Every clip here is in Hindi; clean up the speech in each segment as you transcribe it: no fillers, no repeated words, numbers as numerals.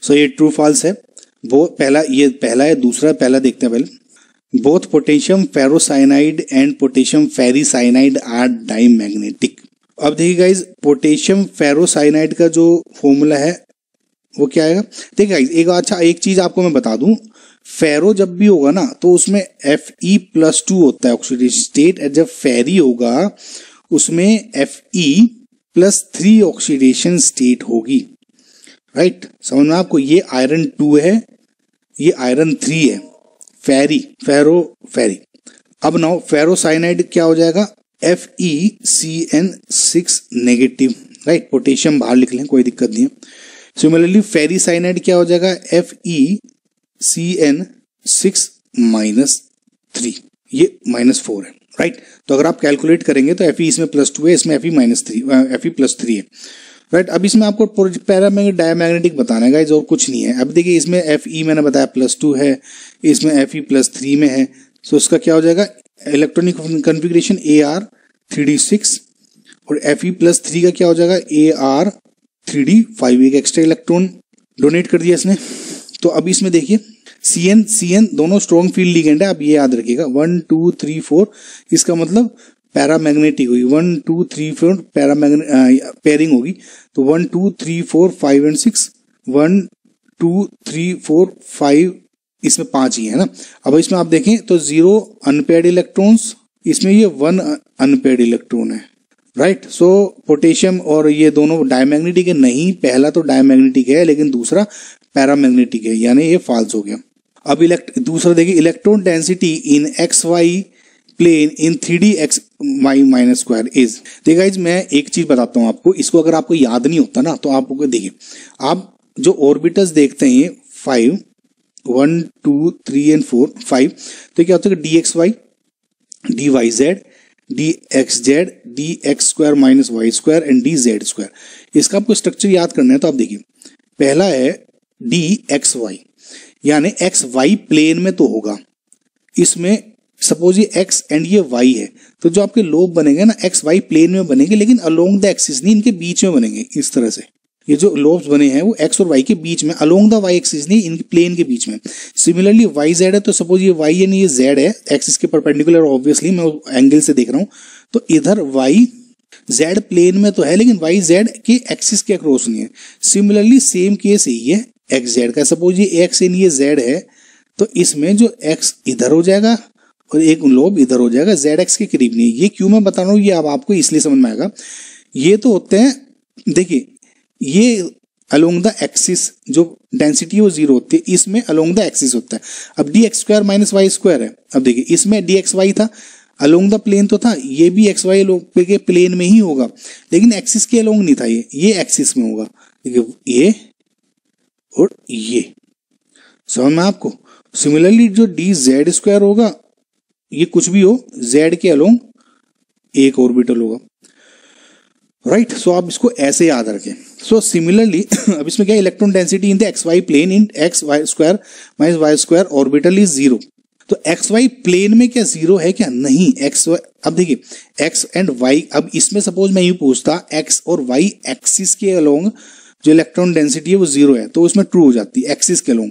सो ये ट्रू फॉल्स है। वो पहला है। दूसरा पहला देखते हैं पहले। Both potassium ferrocyanide and potassium ferricyanide are diamagnetic. अब देखिए गाइज, पोटेशियम फेरोसाइनाइड का जो फॉर्मूला है वो क्या आएगा? देखिए गाइज, एक चीज आपको मैं बता दूं, फेरो जब भी होगा ना तो उसमें Fe+2 होता है ऑक्सीडेशन स्टेट, और जब फेरी होगा उसमें Fe+3 ऑक्सीडेशन स्टेट होगी। राइट, समझ में आपको? ये आयरन 2 है, ये आयरन 3 है, फेरी। अब नाउ फेरोसाइनाइड क्या हो जाएगा? FeCN6 negative. राइट, पोटेशियम बाहर लिख लें, कोई दिक्कत नहीं है। सिमिलरली फेरिसाइनाइड क्या हो जाएगा? FeCN6-3, ये -4 है। राइट, तो अगर आप कैलकुलेट करेंगे तो Fe इसमें +2 है, इसमें Fe+3 है। राइट, अब इसमें आपको पैरामैग्नेटिक डायमैग्नेटिक बताना है गाइस, और कुछ नहीं है। अब देखिए, इसमें Fe मैंने बताया +2 है, इसमें Fe+3 में है, तो इसका क्या हो जाएगा? इलेक्ट्रॉनिक कॉन्फ़िगरेशन Ar3d6, और Fe+3 का क्या हो जाएगा? Ar3d5, एक एक्स्ट्रा इलेक्ट्रॉन डोनेट कर दिया इसने। तो अब इसमें देखिए CN दोनों स्ट्रॉन्ग फील्ड लिगेंड है, आप ये याद रखिएगा। 1 2 3 4 इसका मतलब पैरामैग्नेटिक होगी। 1 2 3 4 पेयरिंग होगी, तो 1 2 3 4 5 और 6, 1 2 3 4 5, इसमें 5 ही है ना। अब इसमें आप देखें तो 0 अनपेयर्ड इलेक्ट्रॉन्स, इसमें ये 1 अनपेयर्ड इलेक्ट्रॉन है। राइट, सो पोटेशियम और ये दोनों डायमैग्नेटिक है नहीं, पहला तो डायमैग्नेटिक है लेकिन दूसरा पैरामैग्नेटिक है, यानी ये फॉल्स हो गया। अब दूसरा देखिए, electron density in XY plane in 3D XY-² is. देखिए गाइस, मैं एक चीज बताता हूं आपको, इसको अगर आपको याद नहीं होता ना तो आपको देखिए, आप जो ऑर्बिटल्स देखते हैं 5 1 2 3 और 4 5, तो क्या होता है? dxy dyz dxz dx² - y² and dz²। इसका आपको स्ट्रक्चर याद करना है, तो आप देखिए, पहला है dxy, यानी xy प्लेन में तो होगा। इसमें सपोज ये x एंड ये y है, तो जो आपके लोब बनेंगे ना xy प्लेन में बनेंगे, लेकिन अलोंग द एक्सिस नहीं, इनके बीच में बनेंगे। इस तरह से ये जो लोब्स बने हैं वो x और y के बीच में, अलोंग द y एक्सिस नहीं, इनके प्लेन के बीच में। सिमिलरली yz है, तो सपोज ये y यानी ये z है, एक्सिस के परपेंडिकुलर, ऑब्वियसली मैं एंगल से देख रहा हूं, तो इधर y z प्लेन में तो है लेकिन y z के एक्सिस के अक्रॉस नहीं है। सिमिलरली सेम केस यही है xz का। सपोज ये x यानी ये z है, तो इसमें जो x इधर हो जाएगा और एक लोब इधर हो जाएगा, zx के करीब नहीं है। ये क्यों मैं बता रहा हूँ, ये अब आपको इसलिए समझ में आएगा। ये तो होते हैं, देखिए ये अलोंग द एक्सिस जो डेंसिटी वो 0 होती है, इसमें अलोंग द एक्सिस होता है। अब dx² - y² है, अब देखिए इसमें dxy था, अलोंग द प्लेन तो था, ये भी xy के प्लेन में ही होगा, लेकिन एक्सिस के अलोंग नहीं था, ये एक्सिस में होगा। देखिए ये और ये, समझ में आपको? सिमिलरली जो dz² होगा, ये कुछ भी हो, z के अलोंग एक ऑर्बिटल होगा। राइट, सो आप इसको ऐसे याद रखें। सो सिमिलरली अब इसमें क्या, electron density in the XY plane in x² - y² orbital is 0। तो XY प्लेन में क्या 0 है क्या? नहीं, XY, अब देखिए x एंड y, अब इसमें सपोज मैं यूं पूछता x और y एक्सिस के अलोंग जो इलेक्ट्रॉन डेंसिटी है वो 0 है, तो उसमें ट्रू हो जाती है एक्सिस के अलोंग।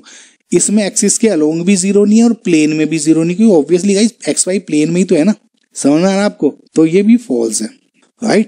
इसमें एक्सिस के अलोंग भी 0 नहीं है और प्लेन में भी 0 नहीं, क्योंकि ऑब्वियसली गाइस XY प्लेन में ही तो है ना। समझ में आ रहा है आपको? तो ये भी फॉल्स है। राइट,